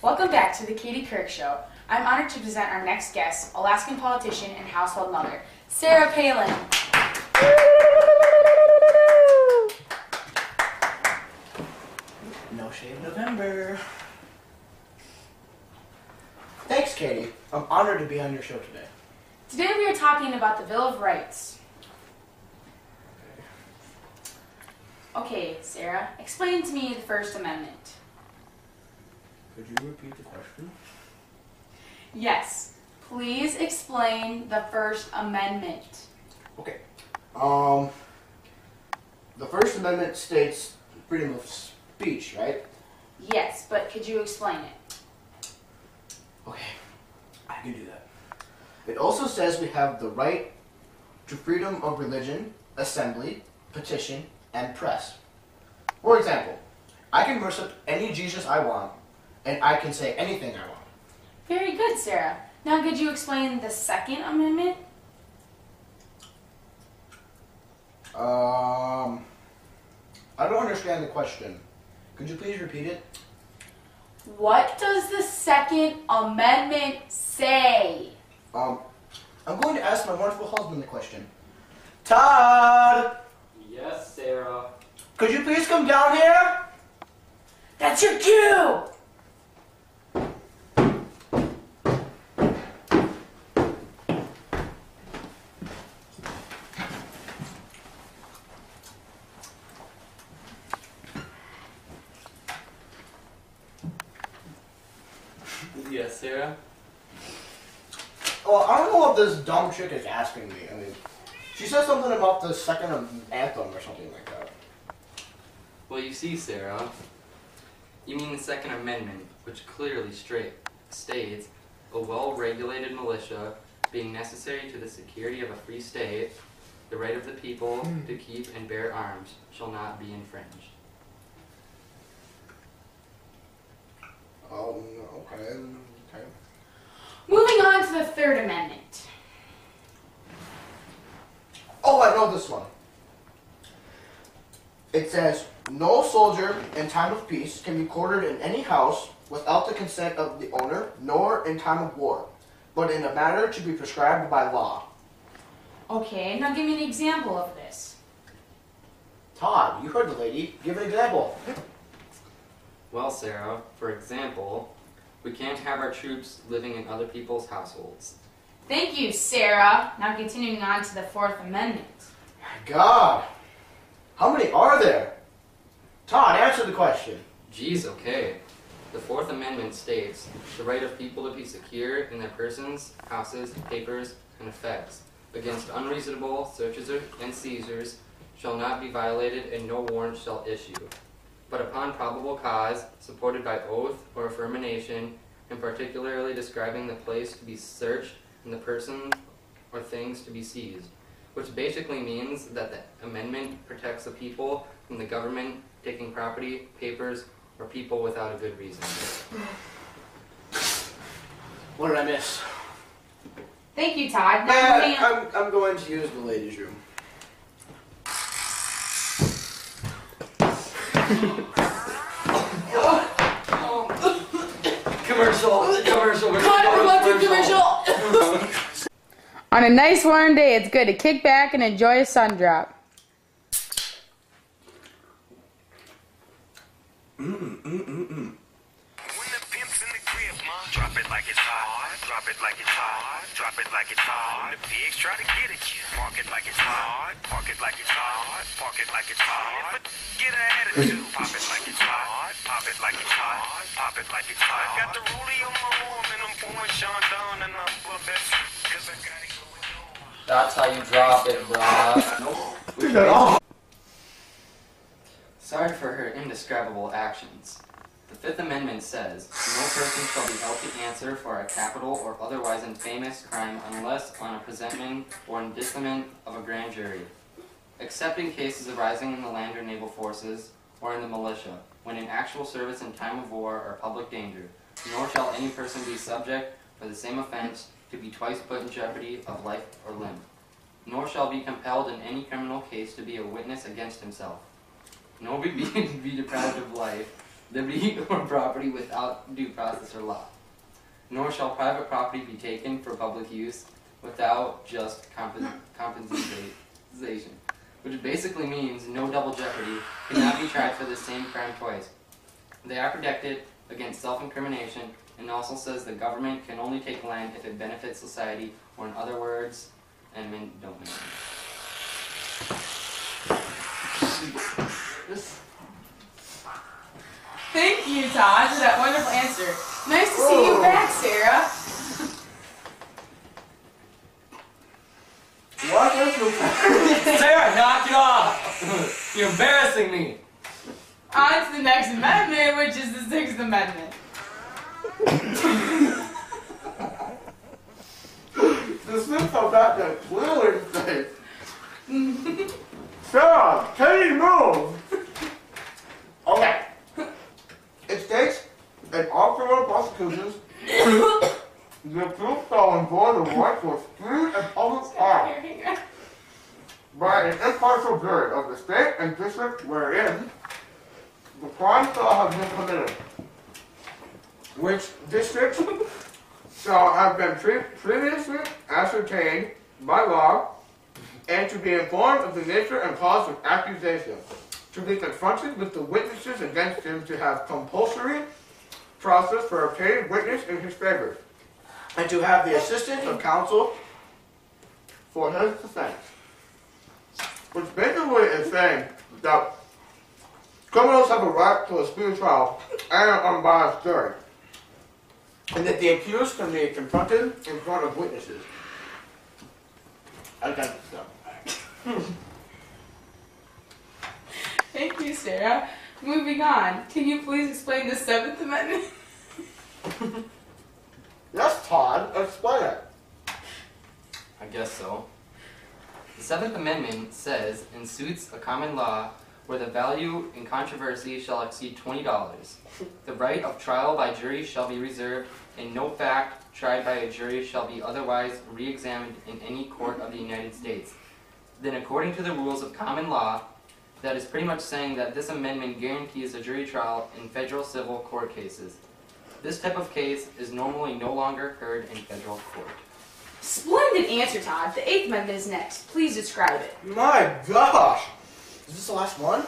Welcome back to the Katie Kirk Show. I'm honored to present our next guest, Alaskan politician and household mother, Sarah Palin. No Shave November. Thanks, Katie. I'm honored to be on your show today. Today we are talking about the Bill of Rights. Okay, Sarah, explain to me the First Amendment. Could you repeat the question? Yes, please explain the First Amendment. Okay. The First Amendment states freedom of speech, right? Yes, but could you explain it? Okay, I can do that. It also says we have the right to freedom of religion, assembly, petition, and press. For example, I can worship any Jesus I want, and I can say anything I want. Very good, Sarah. Now could you explain the Second Amendment? I don't understand the question. Could you please repeat it? What does the Second Amendment say? I'm going to ask my wonderful husband the question. Todd! Yes, Sarah. Could you please come down here? That's your cue! Yes, Sarah. Well, I don't know what this dumb chick is asking me. I mean, she said something about the second anthem or something like that. Well, you see, Sarah, you mean the Second Amendment, which clearly states a well-regulated militia being necessary to the security of a free state, the right of the people to keep and bear arms shall not be infringed. Okay. Moving on to the Third Amendment. Oh, I know this one. It says, no soldier in time of peace can be quartered in any house without the consent of the owner, nor in time of war, but in a manner to be prescribed by law. Okay, now give me an example of this. Todd, you heard the lady. Give an example. Well, Sarah, for example, we can't have our troops living in other people's households. Thank you, Sarah. Now continuing on to the Fourth Amendment. My God. How many are there? Todd, answer the question. Geez, okay. The Fourth Amendment states the right of people to be secure in their persons, houses, papers, and effects against unreasonable searches and seizures shall not be violated and no warrant shall issue, but upon probable cause, supported by oath or affirmation, and particularly describing the place to be searched and the person or things to be seized, which basically means that the amendment protects the people from the government taking property, papers, or people without a good reason. What did I miss? Thank you, Todd. Now I'm going to use the ladies' room. On a nice warm day, it's good to kick back and enjoy a sun drop. Drop it like it's hot, drop it like it's hot, drop it like it's hot. The pigs try to get at you. Park it like it's hot, park it like it's hot, park it like it's hot. But get an attitude. Pop it like it's hot, pop it like it's hot, pop it like it's hot. Got the rollie on my arm and I'm pouring Sean down and I'm above that cause I got it going on. That's how you drop it, bruh. Sorry for her indescribable actions. The Fifth Amendment says, no person shall be held to answer for a capital or otherwise infamous crime unless on a presentment or indictment of a grand jury, except in cases arising in the land or naval forces or in the militia, when in actual service in time of war or public danger, nor shall any person be subject for the same offense to be twice put in jeopardy of life or limb, nor shall be compelled in any criminal case to be a witness against himself, nor be deprived of life, liberty, or property without due process or law. Nor shall private property be taken for public use without just compensation, which basically means no double jeopardy, cannot be tried for the same crime twice. They are protected against self-incrimination, and also says the government can only take land if it benefits society, or in other words, eminent domain. Thank you, Todd, for that wonderful answer. Nice to see you back, Sarah. What is your Sarah, knock it off! You're embarrassing me! On to the next amendment, which is the Sixth Amendment. The Sixth Amendment clearly states, Sarah, can you move? Okay. It states, in all criminal prosecutions, the accused shall enjoy the right to a free and public trial by an impartial jury of the state and district wherein the crime shall have been committed, which district shall have been previously ascertained by law, and to be informed of the nature and cause of accusation, to be confronted with the witnesses against him, to have compulsory process for a paid witness in his favor, and to have the assistance of counsel for his defense. Which basically is saying that criminals have a right to a speedy trial and an unbiased jury, and that the accused can be confronted in front of witnesses against them. Thank you, Sarah. Moving on, can you please explain the Seventh Amendment? Yes, Todd, explain it. I guess so. The Seventh Amendment says, in suits a common law where the value in controversy shall exceed $20, the right of trial by jury shall be reserved, and no fact tried by a jury shall be otherwise re-examined in any court of the United States. Then according to the rules of common law, that is pretty much saying that this amendment guarantees a jury trial in federal civil court cases. This type of case is normally no longer heard in federal court. Splendid answer, Todd. The Eighth Amendment is next. Please describe it. My gosh! Is this the last one?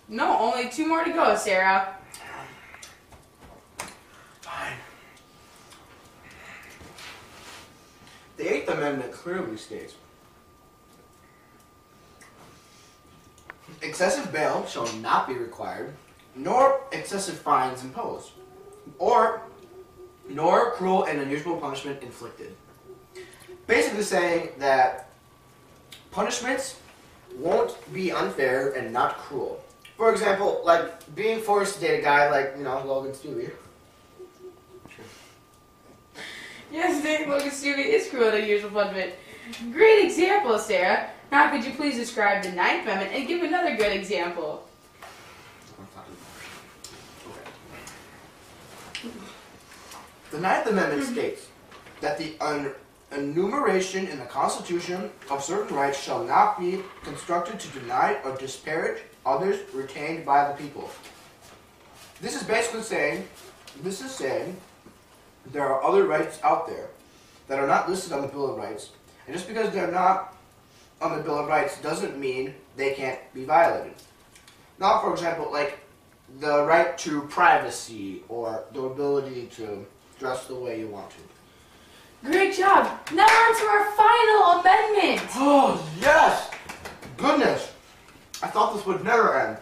No, only 2 more to go, Sarah. Fine. The Eighth Amendment clearly states, excessive bail shall not be required, nor excessive fines imposed, nor cruel and unusual punishment inflicted. Basically saying that punishments won't be unfair and not cruel. For example, like being forced to date a guy like, Logan Stewie. Yes, dating Logan Stewie is cruel and unusual punishment. Great example, Sarah. Now could you please describe the Ninth Amendment and give another good example? The Ninth Amendment states that the enumeration in the Constitution of certain rights shall not be constructed to deny or disparage others retained by the people. This is basically saying, there are other rights out there that are not listed on the Bill of Rights, and just because they're not on the Bill of Rights doesn't mean they can't be violated. Now, for example, like the right to privacy or the ability to dress the way you want to. Great job. Now on to our final amendment. Oh, yes! Goodness! I thought this would never end.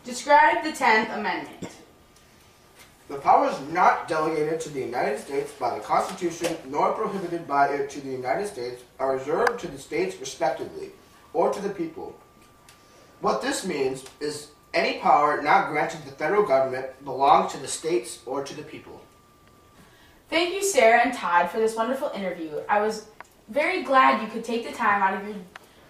Describe the 10th Amendment. The powers not delegated to the United States by the Constitution nor prohibited by it to the United States are reserved to the states respectively, or to the people. What this means is any power not granted to the federal government belongs to the states or to the people. Thank you, Sarah and Todd, for this wonderful interview. I was very glad you could take the time out of your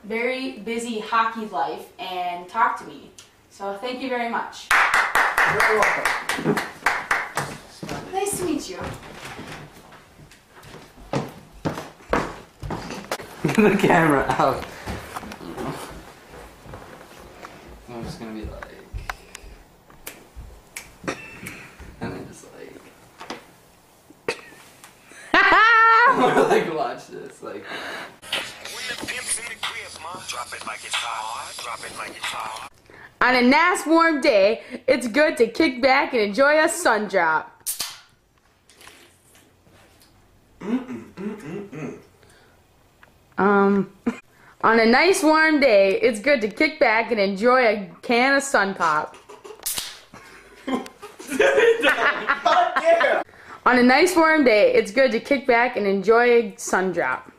very busy hockey life and talk to me. So thank you very much. You're very welcome. Nice to meet you. Get the camera out. I'm just gonna be like... watch this. Like, When the pimp's in the crib, ma, drop it like it's hot. Drop it like it's hot. On a nice warm day, it's good to kick back and enjoy a sun drop. On a nice warm day, it's good to kick back and enjoy a can of Sun Pop. On a nice warm day, it's good to kick back and enjoy a sun drop.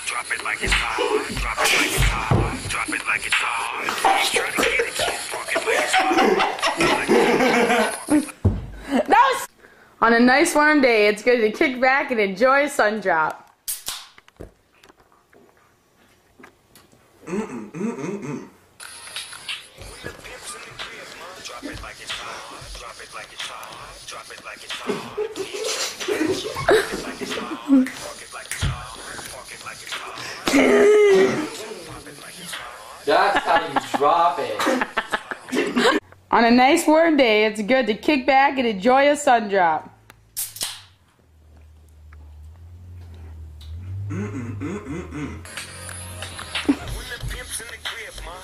Drop it like it's hot. Drop it like it's hot. Drop it like it's hot. He's trying to get it, kid. Park it like it's hot. That was... On a nice warm day, it's good to kick back and enjoy a sun drop. Drop it like it's hot. Drop it like it's hot. Drop it like it's hot. Park it like it's hot. Park it like it's hot. Park it like it's hot. Drop it like it's hot. that's how you drop it. On a nice warm day, it's good to kick back and enjoy a sun drop.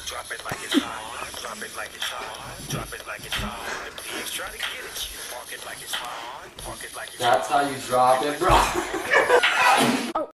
Drop it like it's hot. Drop it like it's hot. Drop it like it's hot. The pigs try to get at you. Park it like it's hot. Park it like it's hot. That's how you drop it, bro.